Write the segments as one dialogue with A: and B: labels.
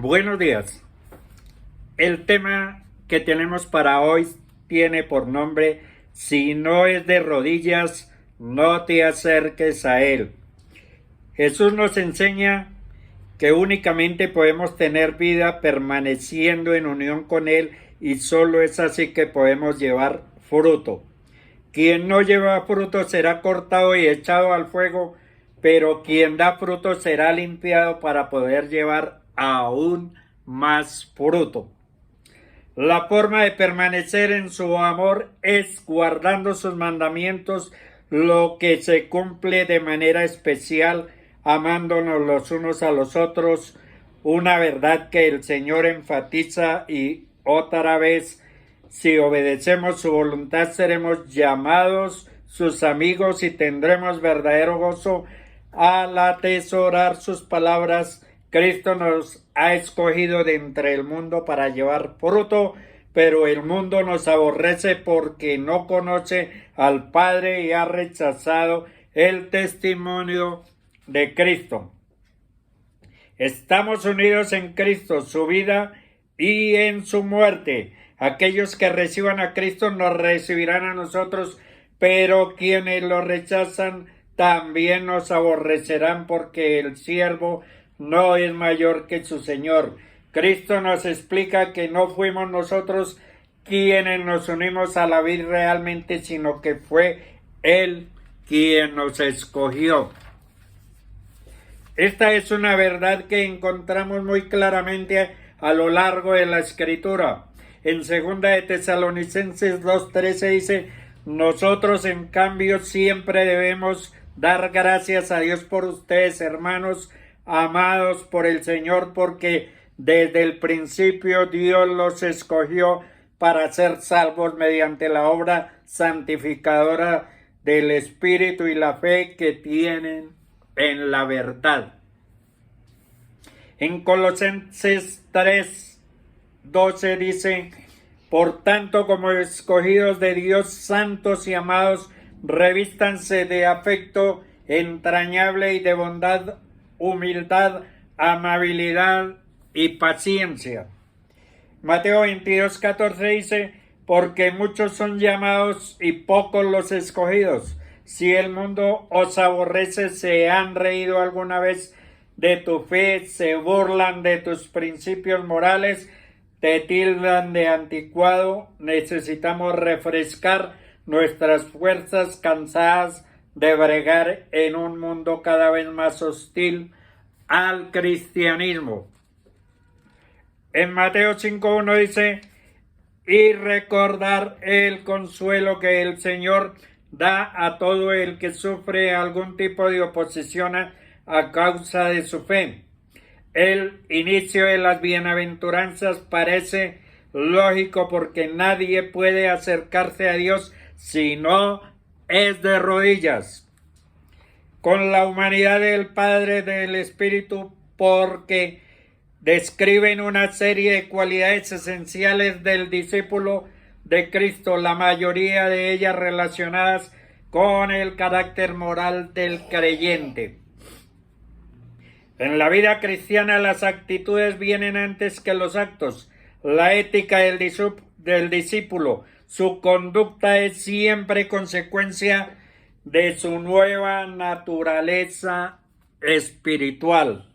A: Buenos días. El tema que tenemos para hoy tiene por nombre: si no es de rodillas, no te acerques a él. Jesús nos enseña que únicamente podemos tener vida permaneciendo en unión con él, y solo es así que podemos llevar fruto. Quien no lleva fruto será cortado y echado al fuego, pero quien da fruto será limpiado para poder llevar aún más fruto. La forma de permanecer en su amor es guardando sus mandamientos, lo que se cumple de manera especial amándonos los unos a los otros, una verdad que el Señor enfatiza. Y otra vez, si obedecemos su voluntad, seremos llamados sus amigos y tendremos verdadero gozo al atesorar sus palabras. Cristo nos ha escogido de entre el mundo para llevar fruto, pero el mundo nos aborrece porque no conoce al Padre y ha rechazado el testimonio de Cristo. Estamos unidos en Cristo, su vida y en su muerte. Aquellos que reciban a Cristo nos recibirán a nosotros, pero quienes lo rechazan también nos aborrecerán, porque el siervo no es mayor que su Señor. Cristo nos explica que no fuimos nosotros quienes nos unimos a la vid realmente, sino que fue Él quien nos escogió. Esta es una verdad que encontramos muy claramente a lo largo de la Escritura. En 2 de Tesalonicenses 2:13 dice: nosotros en cambio siempre debemos dar gracias a Dios por ustedes, hermanos amados por el Señor, porque desde el principio Dios los escogió para ser salvos mediante la obra santificadora del Espíritu y la fe que tienen en la verdad. En Colosenses 3:12 dice: por tanto, como escogidos de Dios, santos y amados, revístanse de afecto entrañable y de bondad, humildad, amabilidad y paciencia. Mateo 22:14 dice: porque muchos son llamados y pocos los escogidos. Si el mundo os aborrece, ¿se han reído alguna vez de tu fe? ¿Se burlan de tus principios morales? ¿Te tildan de anticuado? Necesitamos refrescar nuestras fuerzas, cansadas de bregar en un mundo cada vez más hostil al cristianismo. En Mateo 5:1 dice: y recordar el consuelo que el Señor da a todo el que sufre algún tipo de oposición a causa de su fe. El inicio de las bienaventuranzas parece lógico, porque nadie puede acercarse a Dios si no es de rodillas, con la humanidad del Padre, del Espíritu, porque describen una serie de cualidades esenciales del discípulo de Cristo, la mayoría de ellas relacionadas con el carácter moral del creyente. En la vida cristiana las actitudes vienen antes que los actos. La ética del discípulo, su conducta es siempre consecuencia de su nueva naturaleza espiritual.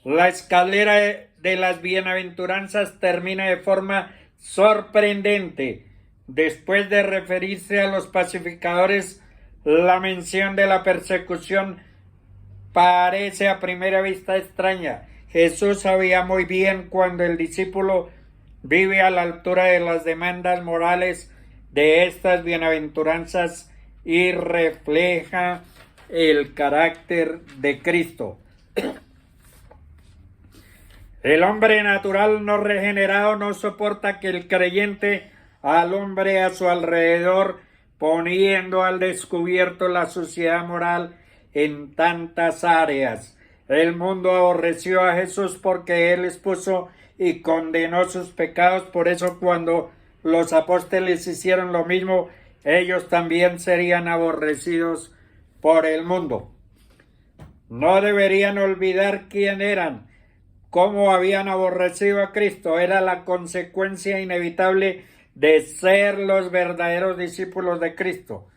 A: La escalera de las bienaventuranzas termina de forma sorprendente. Después de referirse a los pacificadores, la mención de la persecución parece a primera vista extraña. Jesús sabía muy bien cuando el discípulo vive a la altura de las demandas morales de estas bienaventuranzas y refleja el carácter de Cristo. El hombre natural no regenerado no soporta que el creyente alumbre a su alrededor, poniendo al descubierto la suciedad moral en tantas áreas. El mundo aborreció a Jesús porque Él expuso y condenó sus pecados. Por eso, cuando los apóstoles hicieron lo mismo, ellos también serían aborrecidos por el mundo. No deberían olvidar quién eran. cómo habían aborrecido a Cristo. Era la consecuencia inevitable de ser los verdaderos discípulos de Cristo.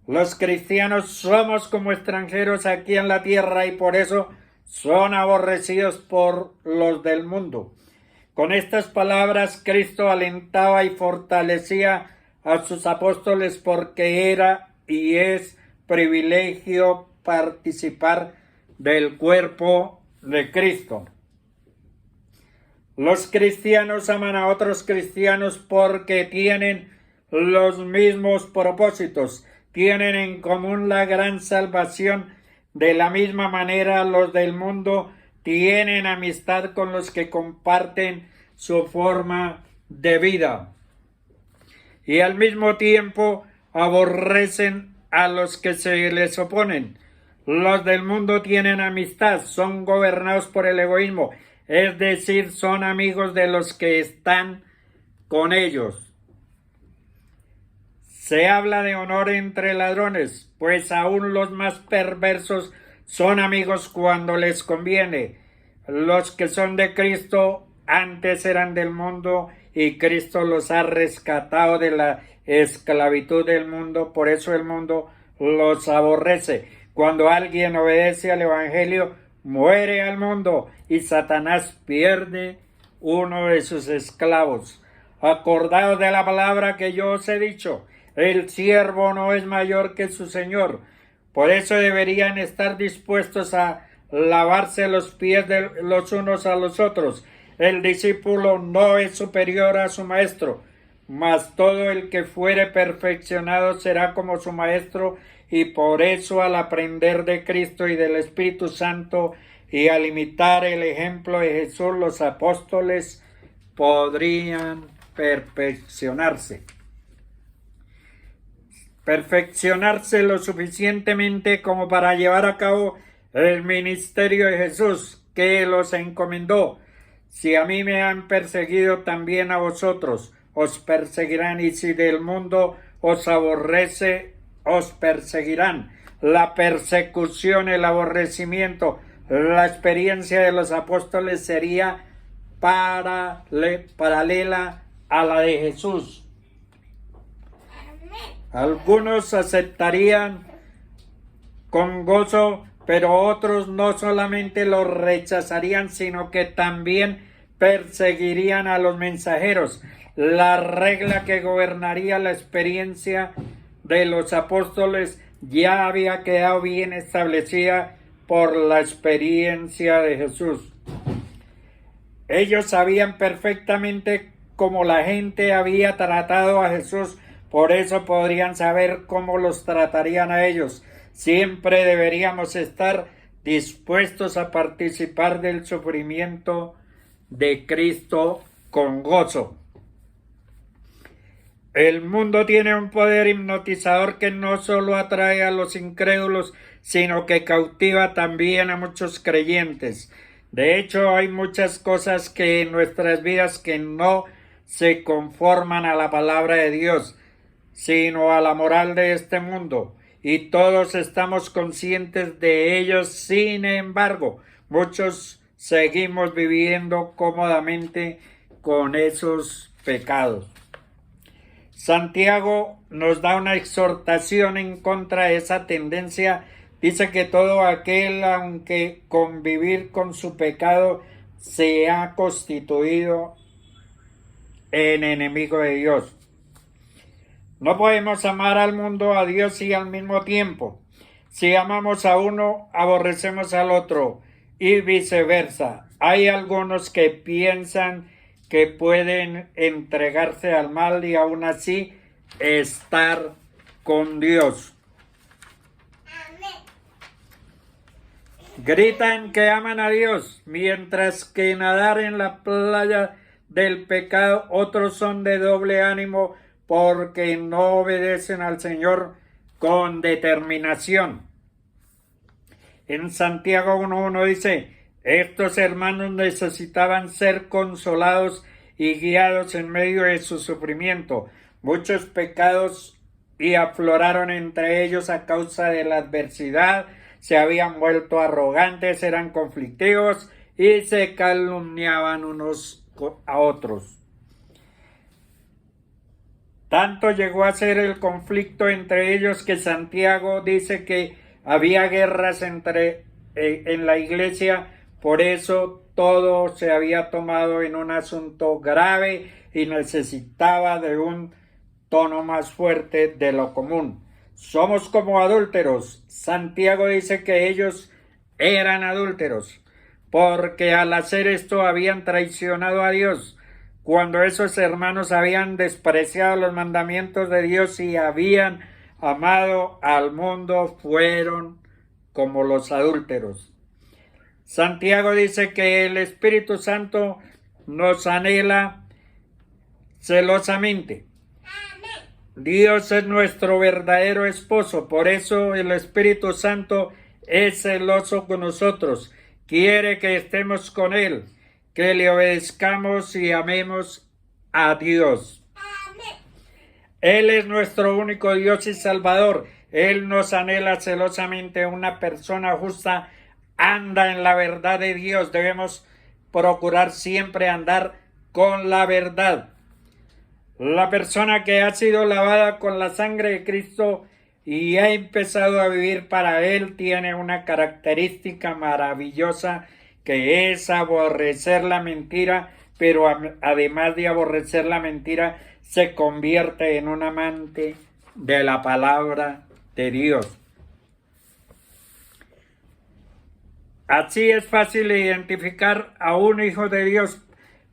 A: Los cristianos somos como extranjeros aquí en la tierra y por eso son aborrecidos por los del mundo. Con estas palabras Cristo alentaba y fortalecía a sus apóstoles porque era y es privilegio participar del cuerpo de Cristo. Los cristianos aman a otros cristianos porque tienen los mismos propósitos, tienen en común la gran salvación. De la misma manera, los del mundo tienen amistad con los que comparten su forma de vida y al mismo tiempo aborrecen a los que se les oponen. Los del mundo tienen amistad, son gobernados por el egoísmo, es decir, son amigos de los que están con ellos. Se habla de honor entre ladrones, pues aún los más perversos son amigos cuando les conviene. Los que son de Cristo antes eran del mundo y Cristo los ha rescatado de la esclavitud del mundo, por eso el mundo los aborrece. Cuando alguien obedece al Evangelio, muere al mundo y Satanás pierde uno de sus esclavos. Acordaos de la palabra que yo os he dicho. El siervo no es mayor que su señor. Por eso deberían estar dispuestos a lavarse los pies de los unos a los otros. El discípulo no es superior a su maestro, mas todo el que fuere perfeccionado será como su maestro, y por eso al aprender de Cristo y del Espíritu Santo y al imitar el ejemplo de Jesús, los apóstoles podrían perfeccionarse lo suficientemente como para llevar a cabo el ministerio de Jesús que los encomendó. Si a mí me han perseguido, también a vosotros os perseguirán, y si del mundo os aborrece, os perseguirán. La persecución, el aborrecimiento, la experiencia de los apóstoles sería paralela a la de Jesús. Algunos aceptarían con gozo, pero otros no solamente lo rechazarían, sino que también perseguirían a los mensajeros. La regla que gobernaría la experiencia de los apóstoles ya había quedado bien establecida por la experiencia de Jesús. Ellos sabían perfectamente cómo la gente había tratado a Jesús, por eso podrían saber cómo los tratarían a ellos. Siempre deberíamos estar dispuestos a participar del sufrimiento de Cristo con gozo. El mundo tiene un poder hipnotizador que no solo atrae a los incrédulos, sino que cautiva también a muchos creyentes. De hecho, hay muchas cosas que en nuestras vidas que no se conforman a la palabra de Dios, sino a la moral de este mundo, y todos estamos conscientes de ellos. Sin embargo, muchos seguimos viviendo cómodamente con esos pecados. Santiago nos da una exhortación en contra de esa tendencia. Dice que todo aquel, aunque convivir con su pecado, se ha constituido en enemigo de Dios. No podemos amar al mundo, a Dios y al mismo tiempo. Si amamos a uno, aborrecemos al otro y viceversa. Hay algunos que piensan que pueden entregarse al mal y aún así estar con Dios. Gritan que aman a Dios, mientras que nadar en la playa del pecado. Otros son de doble ánimo porque no obedecen al Señor con determinación. En Santiago 1:1 dice: estos hermanos necesitaban ser consolados y guiados en medio de su sufrimiento. Muchos pecados y afloraron entre ellos a causa de la adversidad. Se habían vuelto arrogantes, eran conflictivos y se calumniaban unos a otros. Tanto llegó a ser el conflicto entre ellos que Santiago dice que había guerras en la iglesia, por eso todo se había tomado en un asunto grave y necesitaba de un tono más fuerte de lo común. Somos como adúlteros. Santiago dice que ellos eran adúlteros, porque al hacer esto habían traicionado a Dios. Cuando esos hermanos habían despreciado los mandamientos de Dios y habían amado al mundo, fueron como los adúlteros. Santiago dice que el Espíritu Santo nos anhela celosamente. Dios es nuestro verdadero esposo, por eso el Espíritu Santo es celoso con nosotros, quiere que estemos con Él, que le obedezcamos y amemos a Dios. Él es nuestro único Dios y Salvador. Él nos anhela celosamente. Una persona justa anda en la verdad de Dios. Debemos procurar siempre andar con la verdad. La persona que ha sido lavada con la sangre de Cristo y ha empezado a vivir para Él tiene una característica maravillosa que es aborrecer la mentira, pero además de aborrecer la mentira, se convierte en un amante de la palabra de Dios. Así es fácil identificar a un hijo de Dios,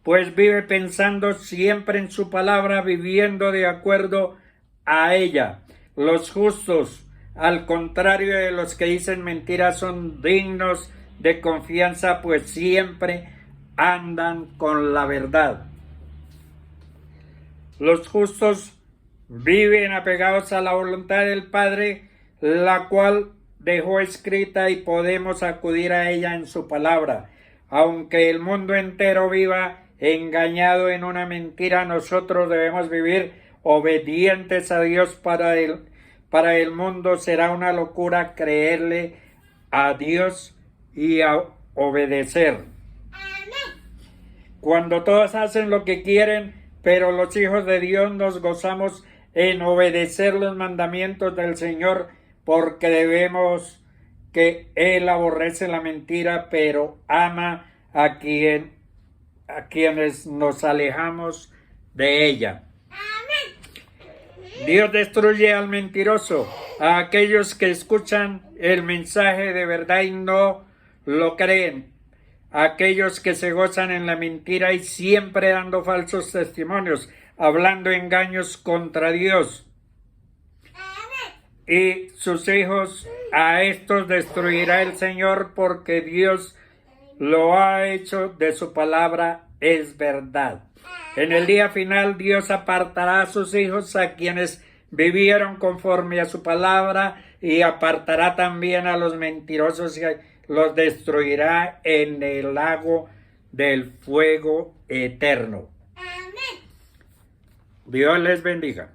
A: pues vive pensando siempre en su palabra, viviendo de acuerdo a ella. Los justos, al contrario de los que dicen mentiras, son dignos de confianza, pues siempre andan con la verdad. Los justos viven apegados a la voluntad del Padre, la cual dejó escrita y podemos acudir a ella en su palabra. Aunque el mundo entero viva engañado en una mentira, nosotros debemos vivir obedientes a Dios. Para el mundo será una locura creerle a Dios y a obedecer. Cuando todos hacen lo que quieren, pero los hijos de Dios nos gozamos en obedecer los mandamientos del Señor, porque debemos que Él aborrece la mentira, pero ama a quienes nos alejamos de ella. Dios destruye al mentiroso, a aquellos que escuchan el mensaje de verdad y no lo creen, a aquellos que se gozan en la mentira y siempre dando falsos testimonios, hablando engaños contra Dios y sus hijos. A estos destruirá el Señor, porque Dios lo ha hecho, de su palabra es verdad. En el día final Dios apartará a sus hijos, a quienes vivieron conforme a su palabra, y apartará también a los mentirosos y los destruirá en el lago del fuego eterno. Dios les bendiga.